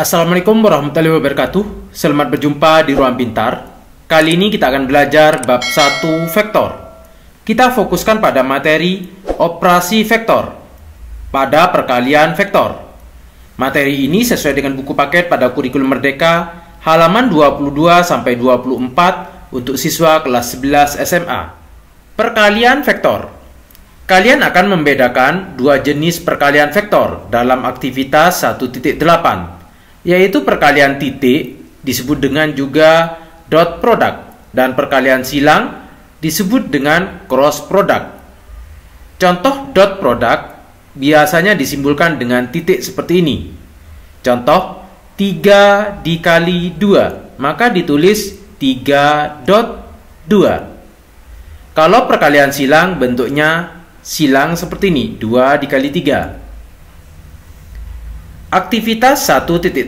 Assalamualaikum warahmatullahi wabarakatuh. Selamat berjumpa di Ruang Pintar. Kali ini kita akan belajar bab 1 vektor. Kita fokuskan pada materi operasi vektor pada perkalian vektor. Materi ini sesuai dengan buku paket pada kurikulum Merdeka halaman 22 sampai 24 untuk siswa kelas 11 SMA. Perkalian vektor. Kalian akan membedakan dua jenis perkalian vektor dalam aktivitas 1.8. Yaitu perkalian titik disebut dengan juga dot product dan perkalian silang disebut dengan cross product. Contoh dot product biasanya disimbolkan dengan titik seperti ini. Contoh 3 dikali 2, maka ditulis 3 dot 2. Kalau perkalian silang bentuknya silang seperti ini, 2 dikali 3. Aktivitas 1.8.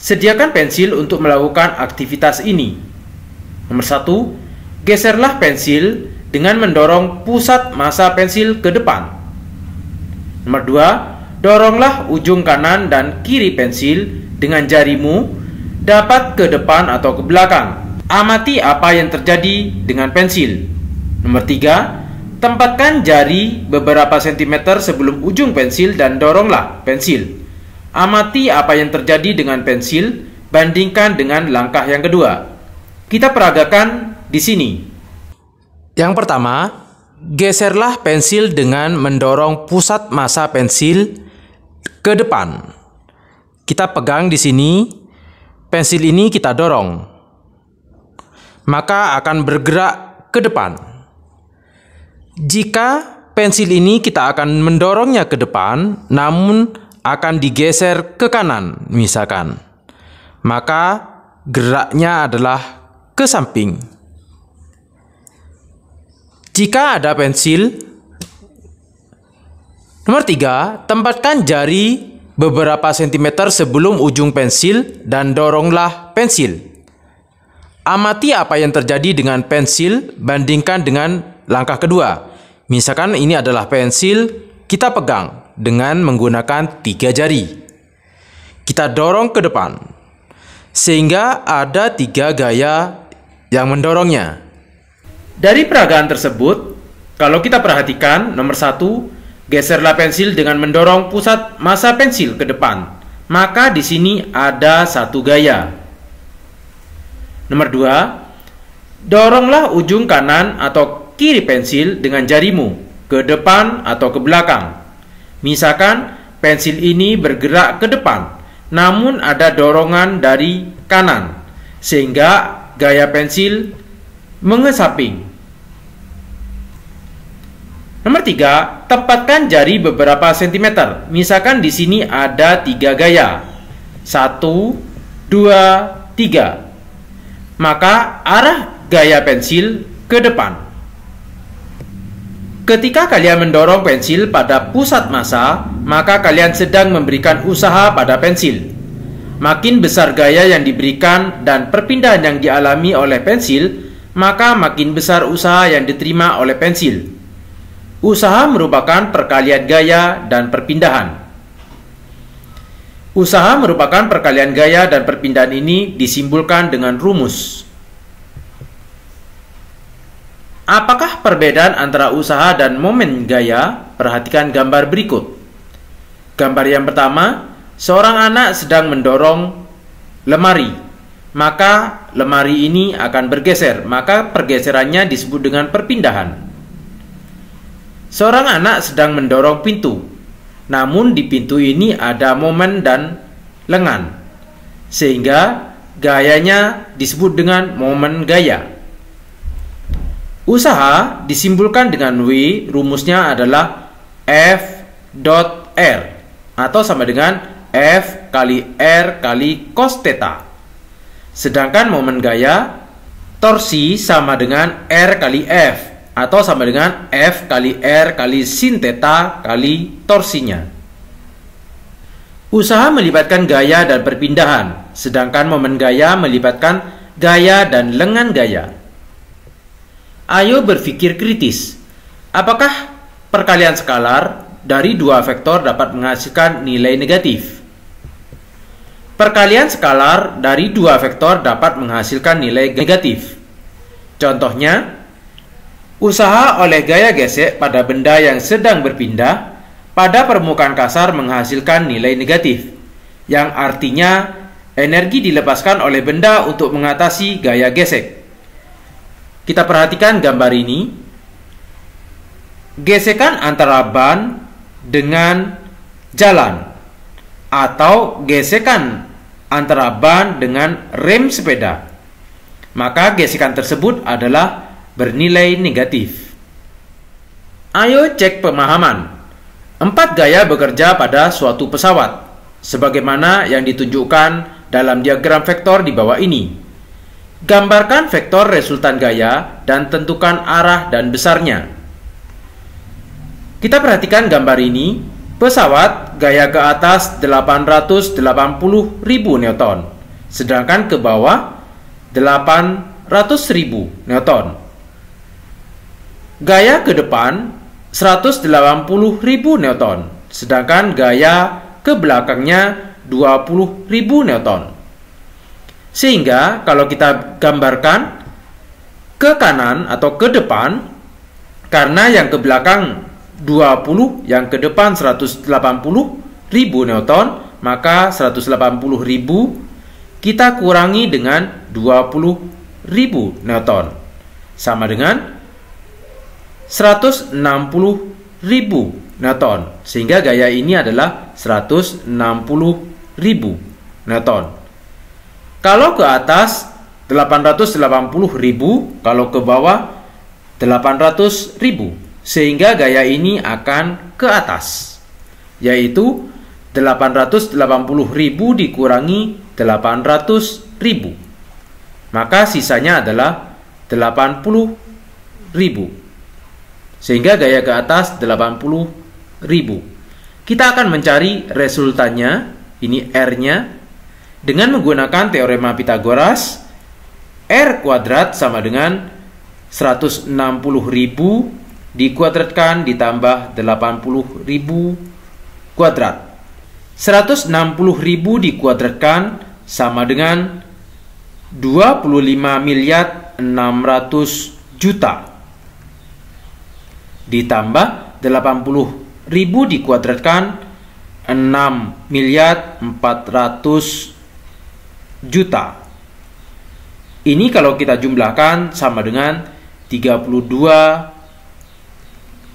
Sediakan pensil untuk melakukan aktivitas ini. Nomor 1. Geserlah pensil dengan mendorong pusat massa pensil ke depan. Nomor 2. Doronglah ujung kanan dan kiri pensil dengan jarimu dapat ke depan atau ke belakang. Amati apa yang terjadi dengan pensil. Nomor 3. Tempatkan jari beberapa sentimeter sebelum ujung pensil dan doronglah pensil. Amati apa yang terjadi dengan pensil, bandingkan dengan langkah yang kedua. Kita peragakan di sini. Yang pertama, geserlah pensil dengan mendorong pusat massa pensil ke depan. Kita pegang di sini, pensil ini kita dorong, maka akan bergerak ke depan. Jika pensil ini kita akan mendorongnya ke depan, namun akan digeser ke kanan misalkan, maka geraknya adalah ke samping. Jika ada pensil. Nomor 3, tempatkan jari beberapa sentimeter sebelum ujung pensil dan doronglah pensil. Amati apa yang terjadi dengan pensil, bandingkan dengan langkah kedua. Misalkan ini adalah pensil, kita pegang dengan menggunakan 3 jari. Kita dorong ke depan, sehingga ada 3 gaya yang mendorongnya. Dari peragaan tersebut, kalau kita perhatikan, nomor 1, geserlah pensil dengan mendorong pusat massa pensil ke depan. Maka di sini ada 1 gaya. Nomor 2, doronglah ujung kanan atau kiri pensil dengan jarimu ke depan atau ke belakang. Misalkan pensil ini bergerak ke depan, namun ada dorongan dari kanan, sehingga gaya pensil mengesamping. Nomor 3, tempatkan jari beberapa sentimeter. Misalkan di sini ada 3 gaya. 1, 2, 3. Maka arah gaya pensil ke depan. Ketika kalian mendorong pensil pada pusat massa, maka kalian sedang memberikan usaha pada pensil. Makin besar gaya yang diberikan dan perpindahan yang dialami oleh pensil, maka makin besar usaha yang diterima oleh pensil. Usaha merupakan perkalian gaya dan perpindahan. Usaha merupakan perkalian gaya dan perpindahan ini disimbolkan dengan rumus. Apakah perbedaan antara usaha dan momen gaya? Perhatikan gambar berikut. Gambar yang pertama, seorang anak sedang mendorong lemari. Maka lemari ini akan bergeser, maka pergeserannya disebut dengan perpindahan. Seorang anak sedang mendorong pintu. Namun di pintu ini ada momen dan lengan, sehingga gayanya disebut dengan momen gaya. Usaha disimbolkan dengan W, rumusnya adalah F dot R atau sama dengan F kali R kali cos theta. Sedangkan momen gaya, torsi sama dengan R kali F atau sama dengan F kali R kali sin theta kali torsinya. Usaha melibatkan gaya dan perpindahan, sedangkan momen gaya melibatkan gaya dan lengan gaya. Ayo berpikir kritis. Apakah perkalian skalar dari dua vektor dapat menghasilkan nilai negatif? Perkalian skalar dari dua vektor dapat menghasilkan nilai negatif. Contohnya, usaha oleh gaya gesek pada benda yang sedang berpindah pada permukaan kasar menghasilkan nilai negatif, yang artinya energi dilepaskan oleh benda untuk mengatasi gaya gesek. Kita perhatikan gambar ini. Gesekan antara ban dengan jalan, atau gesekan antara ban dengan rem sepeda, maka gesekan tersebut adalah bernilai negatif. Ayo cek pemahaman. 4 gaya bekerja pada suatu pesawat, sebagaimana yang ditunjukkan dalam diagram vektor di bawah ini. Gambarkan vektor resultan gaya dan tentukan arah dan besarnya. Kita perhatikan gambar ini. Pesawat gaya ke atas 880.000 Newton, sedangkan ke bawah 800.000 Newton. Gaya ke depan 180.000 Newton, sedangkan gaya ke belakangnya 20.000 Newton. Sehingga kalau kita gambarkan ke kanan atau ke depan, karena yang ke belakang 20, yang ke depan 180.000 Newton, maka 180.000 kita kurangi dengan 20.000 Newton, sama dengan 160.000 Newton, sehingga gaya ini adalah 160.000 Newton. Kalau ke atas 880.000, kalau ke bawah 800.000, sehingga gaya ini akan ke atas, yaitu 880.000 dikurangi 800.000, maka sisanya adalah 80.000, sehingga gaya ke atas 80.000. Kita akan mencari resultannya, ini R-nya, dengan menggunakan teorema Pythagoras. R kuadrat sama dengan 160.000 dikuadratkan ditambah 80.000 kuadrat. 160.000 dikuadratkan sama dengan 25.600.000 ditambah 80.000 dikuadratkan 6.400.000. Ini kalau kita jumlahkan sama dengan 32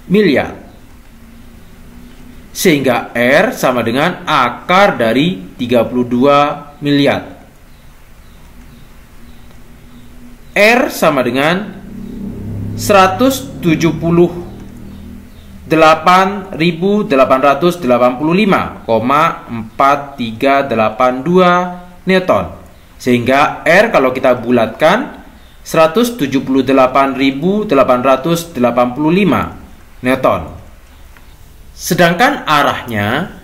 miliar. Sehingga R sama dengan akar dari 32 miliar. R sama dengan 178.885,4382 Newton. Sehingga R kalau kita bulatkan 178.885 Newton. Sedangkan arahnya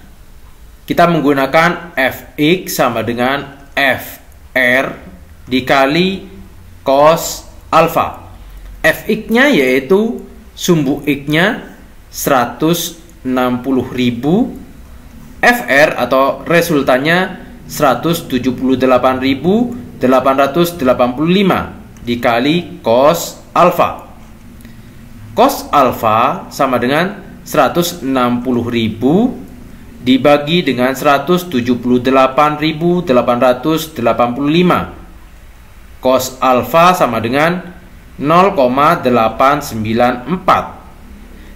kita menggunakan Fx sama dengan Fr dikali cos alfa. Fx-nya yaitu sumbu X-nya 160.000, Fr atau resultannya 178.885 dikali cos alfa. Cos alfa sama dengan 160.000 dibagi dengan 178.885. Cos alfa sama dengan 0,894.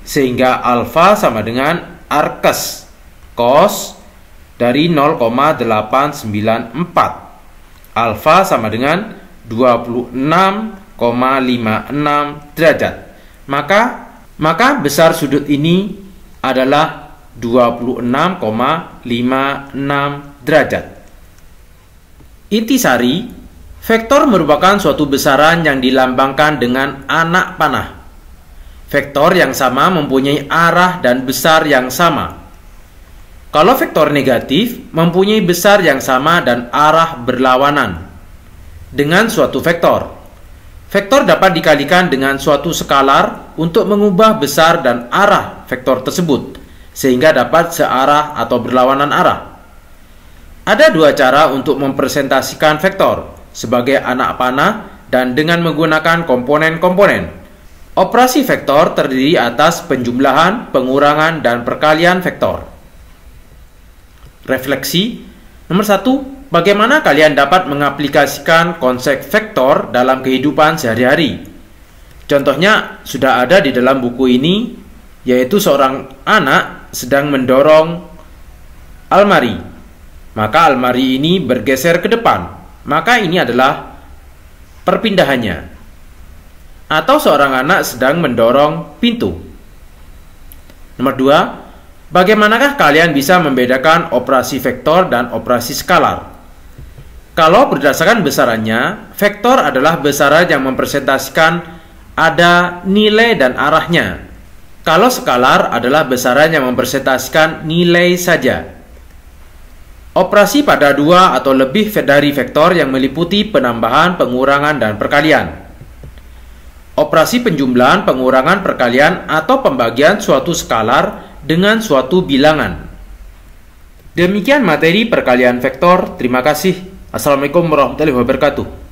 Sehingga alfa sama dengan arkes cos dari 0,894. Alfa sama dengan 26,56 derajat. Maka besar sudut ini adalah 26,56 derajat. Intisari, vektor merupakan suatu besaran yang dilambangkan dengan anak panah. Vektor yang sama mempunyai arah dan besar yang sama. Kalau vektor negatif mempunyai besar yang sama dan arah berlawanan dengan suatu vektor. Vektor dapat dikalikan dengan suatu skalar untuk mengubah besar dan arah vektor tersebut, sehingga dapat searah atau berlawanan arah. Ada dua cara untuk mempresentasikan vektor, sebagai anak panah dan dengan menggunakan komponen-komponen. Operasi vektor terdiri atas penjumlahan, pengurangan, dan perkalian vektor. Refleksi. Nomor 1. Bagaimana kalian dapat mengaplikasikan konsep vektor dalam kehidupan sehari-hari? Contohnya sudah ada di dalam buku ini, yaitu seorang anak sedang mendorong almari. Maka almari ini bergeser ke depan. Maka ini adalah perpindahannya. Atau seorang anak sedang mendorong pintu. Nomor 2, bagaimanakah kalian bisa membedakan operasi vektor dan operasi skalar? Kalau berdasarkan besarannya, vektor adalah besaran yang mempresentasikan ada nilai dan arahnya. Kalau skalar adalah besaran yang mempresentasikan nilai saja. Operasi pada dua atau lebih dari vektor yang meliputi penambahan, pengurangan, dan perkalian. Operasi penjumlahan, pengurangan, perkalian, atau pembagian suatu skalar dengan suatu bilangan. Demikian materi perkalian vektor. Terima kasih. Assalamualaikum warahmatullahi wabarakatuh.